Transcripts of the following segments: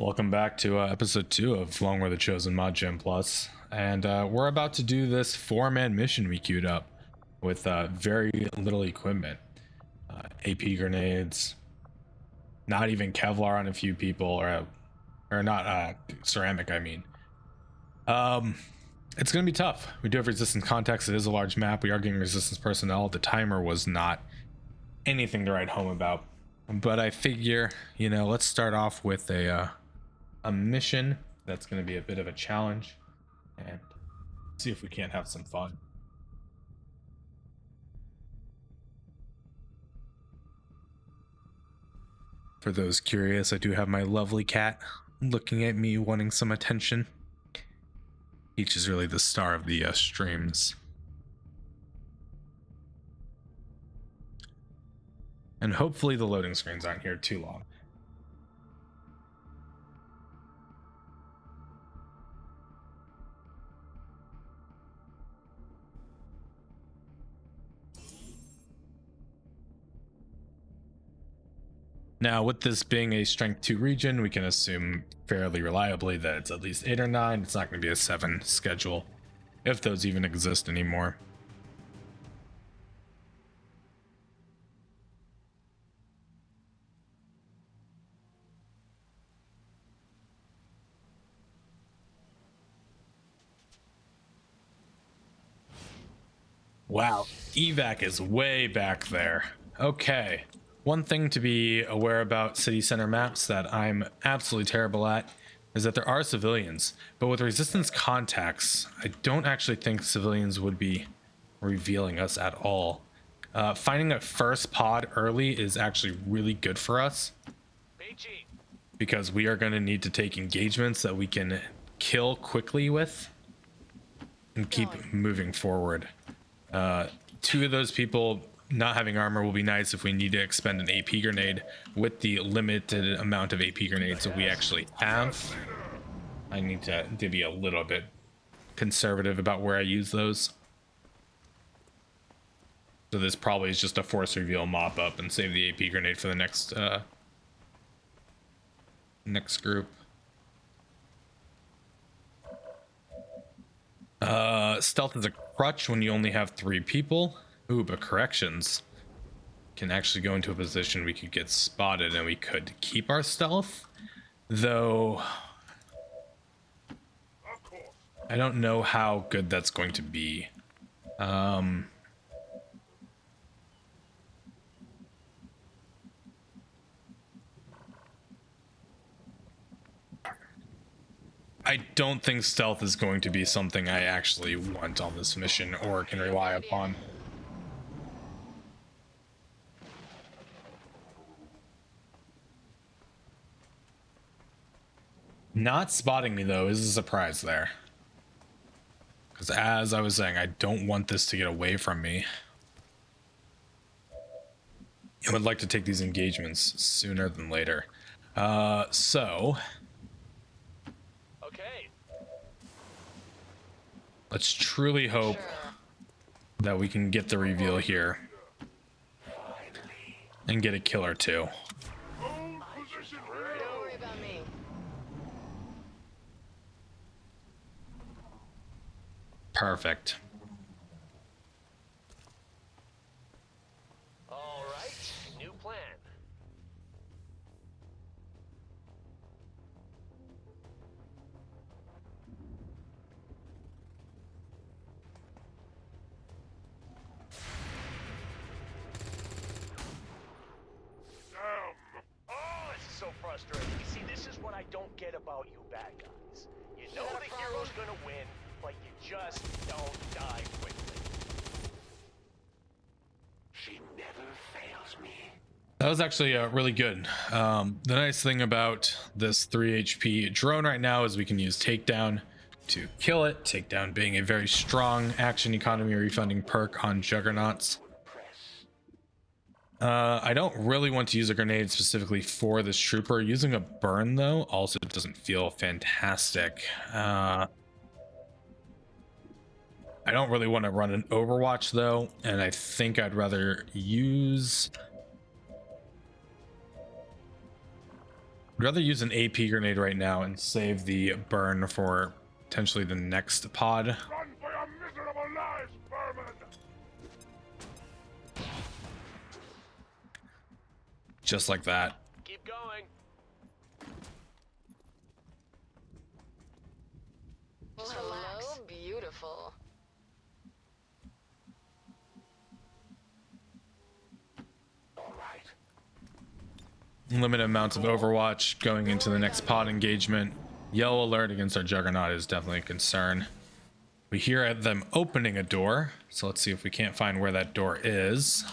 Welcome back to episode 2 of Long War the Chosen Mod Gym Plus, and we're about to do this 4-man mission we queued up with very little equipment. AP grenades, not even Kevlar on a few people, or not ceramic, I mean. It's gonna be tough. We do have resistance contacts. It is a large map. We are getting resistance personnel. The timer was not anything to write home about, but I figure, you know, let's start off with a mission that's going to be a bit of a challenge and see if we can't have some fun. For those curious, I do have my lovely cat looking at me wanting some attention. Peach is really the star of the streams. And hopefully the loading screens aren't here too long. Now, with this being a strength 2 region, we can assume fairly reliably that it's at least 8 or 9. It's not going to be a 7 schedule, if those even exist anymore. Wow, evac is way back there. Okay. One thing to be aware about city center maps that I'm absolutely terrible at is that there are civilians, but with resistance contacts, I don't actually think civilians would be revealing us at all. Finding a first pod early is actually really good for us because we are going to need to take engagements that we can kill quickly with and keep moving forward. 2 of those people not having armor will be nice if we need to expend an AP grenade with the limited amount of AP grenades that we actually have. I need to be a little bit conservative about where I use those. So this probably is just a force reveal mop up and save the AP grenade for the next group. Stealth is a crutch when you only have 3 people. Ooh, but corrections can actually go into a position we could get spotted and we could keep our stealth, though I don't know how good that's going to be. I don't think stealth is going to be something I actually want on this mission or can rely upon. Not spotting me though is a surprise there, because as I was saying, I don't want this to get away from me. I would like to take these engagements sooner than later. So okay, let's truly hope that we can get the reveal here and get a kill or 2. Perfect. all right, new plan. Oh, this is so frustrating. You see, this is what I don't get about you bad guys. You know the hero's gonna win, but you just don't die quickly. She never fails me. That was actually really good. The nice thing about this 3 HP drone right now is we can use takedown to kill it. Takedown being a very strong action economy refunding perk on juggernauts. I don't really want to use a grenade specifically for this trooper. Using a burn though also doesn't feel fantastic. I don't really want to run an Overwatch though, and I think I'd rather use I'd rather use an AP grenade right now and save the burn for potentially the next pod. Run for your miserable lives, vermin! Just like that. Keep going. Hello, beautiful. All right. Limited amounts of Overwatch going into the next pod engagement. Yellow alert against our Juggernaut is definitely a concern. We hear them opening a door, so let's see if we can't find where that door is.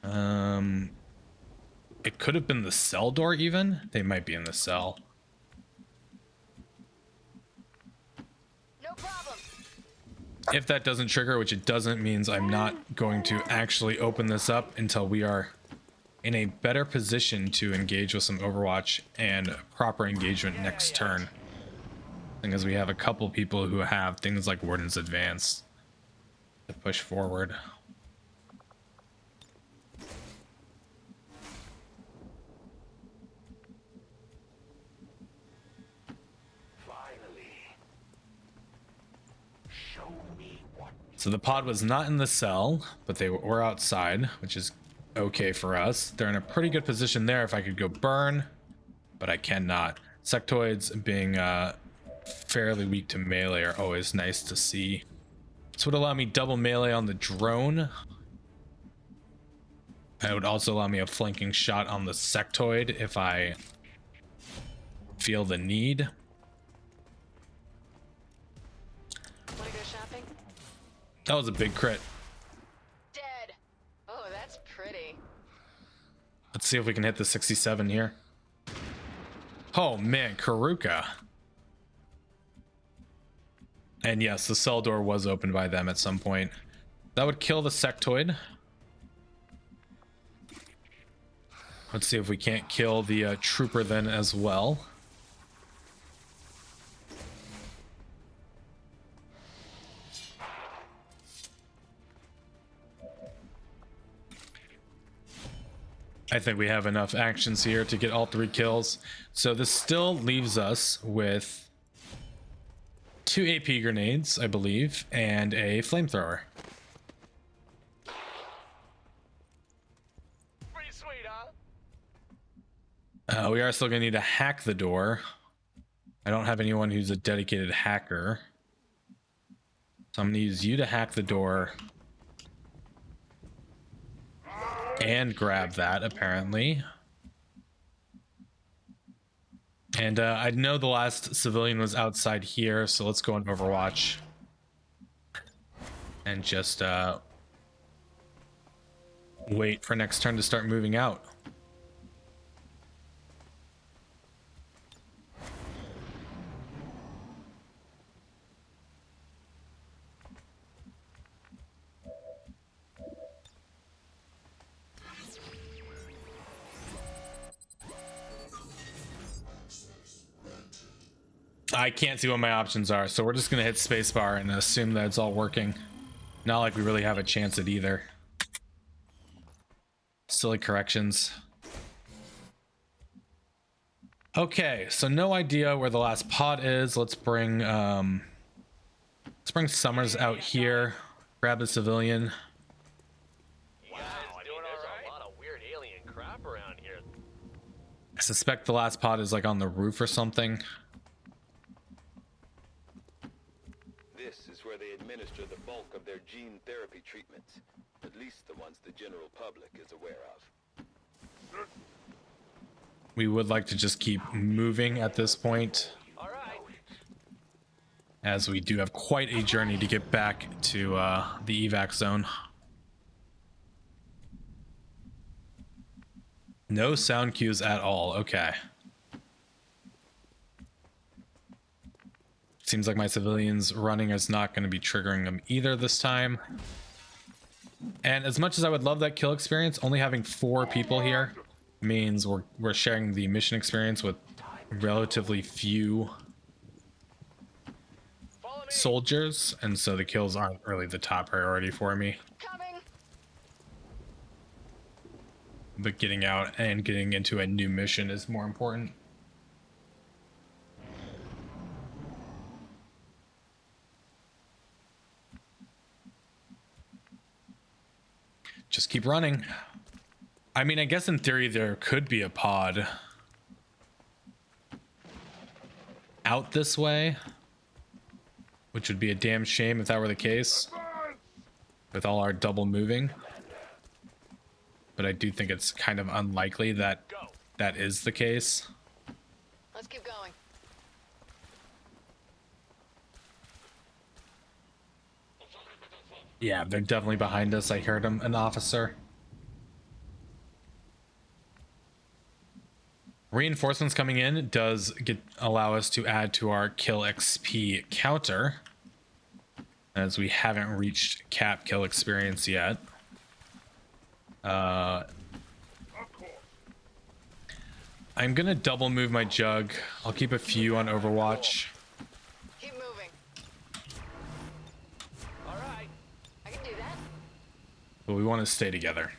It could have been the cell door even. They might be in the cell. No problem. If that doesn't trigger, which it doesn't, means I'm not going to actually open this up until we are in a better position to engage with some Overwatch and proper engagement next turn. Because we have a couple people who have things like Warden's Advance to push forward. Finally. Show me what. So the pod was not in the cell, but they were outside, which is okay for us. They're in a pretty good position there if I could go burn, but I cannot. Sectoids being fairly weak to melee are always nice to see. This would allow me double melee on the drone. It would also allow me a flanking shot on the sectoid if I feel the need. Wanna go shopping? That was a big crit. Dead. Oh, that's pretty. Let's see if we can hit the 67 here. Oh man, Karuka. And yes, the cell door was opened by them at some point. That would kill the sectoid. Let's see if we can't kill the trooper then as well. I think we have enough actions here to get all 3 kills. So this still leaves us with 2 AP grenades, I believe, and a flamethrower. Pretty sweet, huh? We are still going to need to hack the door. I don't have anyone who's a dedicated hacker. So I'm going to use you to hack the door. And grab that, apparently. And I know the last civilian was outside here, so let's go on Overwatch. And just wait for next turn to start moving out. I can't see what my options are, so we're just gonna hit spacebar and assume that it's all working. Not like we really have a chance at either. Silly corrections. Okay, so no idea where the last pod is. Let's bring Summers out here. Grab a civilian. Wow, I mean, there's a lot of weird alien crap around here. I suspect the last pod is like on the roof or something. This is where they administer the bulk of their gene therapy treatments. At least the ones the general public is aware of. We would like to just keep moving at this point, All right. as we do have quite a journey to get back to the evac zone. No sound cues at all. Okay. Seems like my civilians running is not going to be triggering them either this time. And as much as I would love that kill experience, only having 4 people here means we're sharing the mission experience with relatively few Follow me. soldiers, and so the kills aren't really the top priority for me. Coming. but getting out and getting into a new mission is more important. Just keep running. I mean, I guess in theory there could be a pod out this way, which would be a damn shame if that were the case with all our double moving. But I do think it's kind of unlikely that that is the case. Let's keep going. Yeah, they're definitely behind us. I heard him, an officer. Reinforcements coming in does allow us to add to our kill XP counter, as we haven't reached cap kill experience yet. Of course. I'm gonna double move my jug. I'll keep a few on Overwatch. Keep moving. All right. I can do that. But we want to stay together.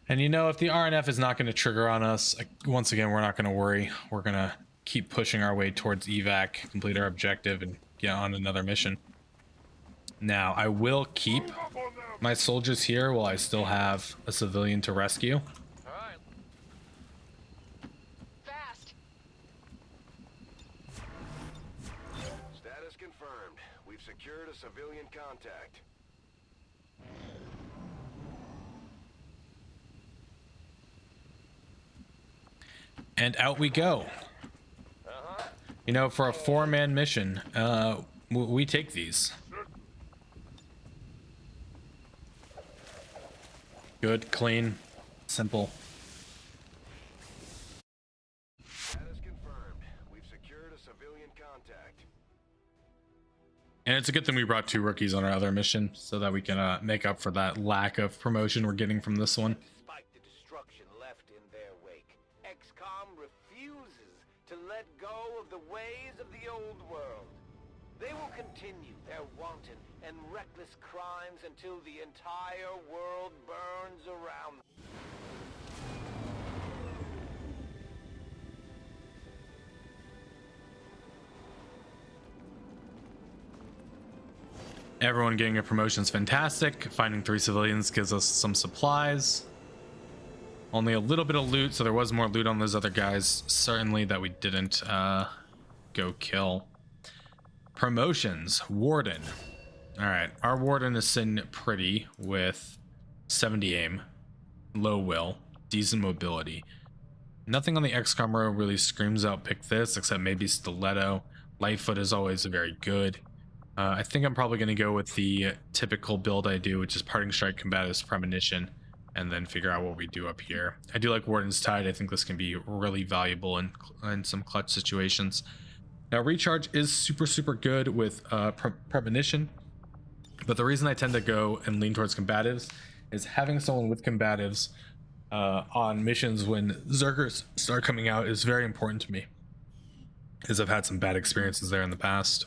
And you know, if the RNF is not going to trigger on us, once again, we're not going to worry. We're going to keep pushing our way towards evac, complete our objective, and get on another mission. Now, I will keep my soldiers here while I still have a civilian to rescue. All right. Fast. Status confirmed. We've secured a civilian contact. And out we go. You know, for a 4-man mission, we take these. Good, clean, simple. Status confirmed. We've secured a civilian contact. And it's a good thing we brought 2 rookies on our other mission so that we can make up for that lack of promotion we're getting from this one. Despite the destruction left in their wake, XCOM refuses to let go of the ways of the old world. They will continue their wanton and reckless crimes until the entire world burns around them. Everyone getting a promotion is fantastic. Finding 3 civilians gives us some supplies. Only a little bit of loot, so there was more loot on those other guys, certainly, that we didn't go kill. Promotions. Warden. Alright, our Warden is sitting pretty with 70 aim, low will, decent mobility. Nothing on the XCOM row really screams out pick this, except maybe Stiletto. Lightfoot is always very good. I think I'm probably going to go with the typical build I do, which is Parting Strike, Combatives, Premonition, and then figure out what we do up here. I do like Warden's Tide. I think this can be really valuable in some clutch situations. Now, Recharge is super good with Premonition, but the reason I tend to go and lean towards Combatives is having someone with Combatives on missions when Zergers start coming out is very important to me, as I've had some bad experiences there in the past.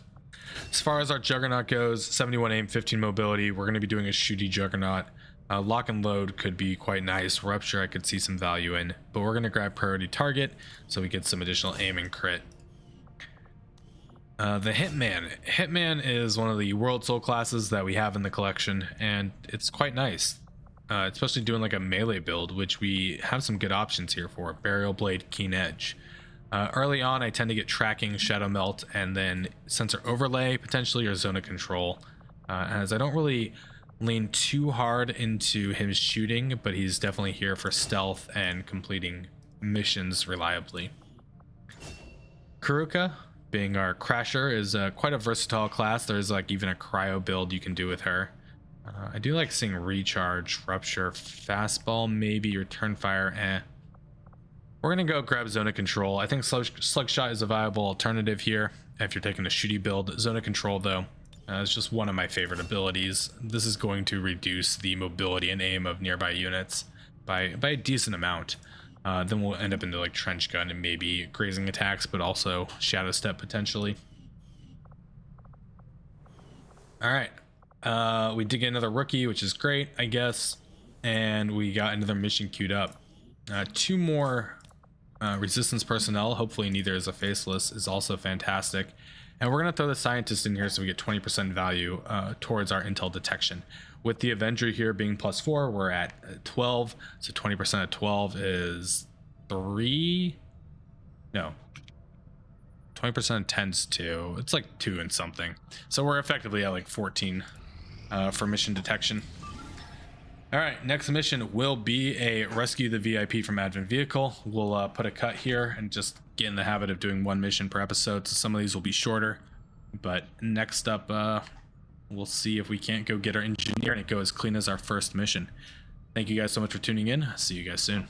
As far as our Juggernaut goes, 71 aim, 15 mobility. We're going to be doing a shooty Juggernaut. Lock and load could be quite nice. Rupture I could see some value in, but we're going to grab priority target so we get some additional aim and crit. The Hitman. Hitman is one of the World Soul classes that we have in the collection, and it's quite nice. Especially doing like a melee build, which we have some good options here for. Burial Blade, Keen Edge. Early on, I tend to get tracking, Shadow Melt, and then sensor overlay, potentially, or zone of control. As I don't really lean too hard into him shooting, but he's definitely here for stealth and completing missions reliably. Kuruka, being our Crasher, is quite a versatile class. There's like even a cryo build you can do with her. I do like seeing Recharge, Rupture, Fastball, maybe Return Fire, We're going to go grab Zone of Control. I think Slugshot is a viable alternative here. if you're taking a shooty build. Zone of control, though, is just one of my favorite abilities. This is going to reduce the mobility and aim of nearby units by a decent amount. Then we'll end up into like trench gun and maybe grazing attacks, but also shadow step potentially. All right, we did get another rookie, which is great, I guess, and we got another mission queued up. 2 more resistance personnel. Hopefully neither is a faceless, is also fantastic. And we're gonna throw the scientist in here so we get 20% value towards our intel detection. With the Avenger here being +4, we're at 12. So 20% of 12 is 3. No. 20% of 10's 2. It's like 2 and something. So we're effectively at like 14 for mission detection. All right, next mission will be a rescue the VIP from Advent Vehicle. We'll put a cut here and just get in the habit of doing 1 mission per episode. So some of these will be shorter. But next up, we'll see if we can't go get our engineer and it go as clean as our first mission. Thank you guys so much for tuning in. See you guys soon.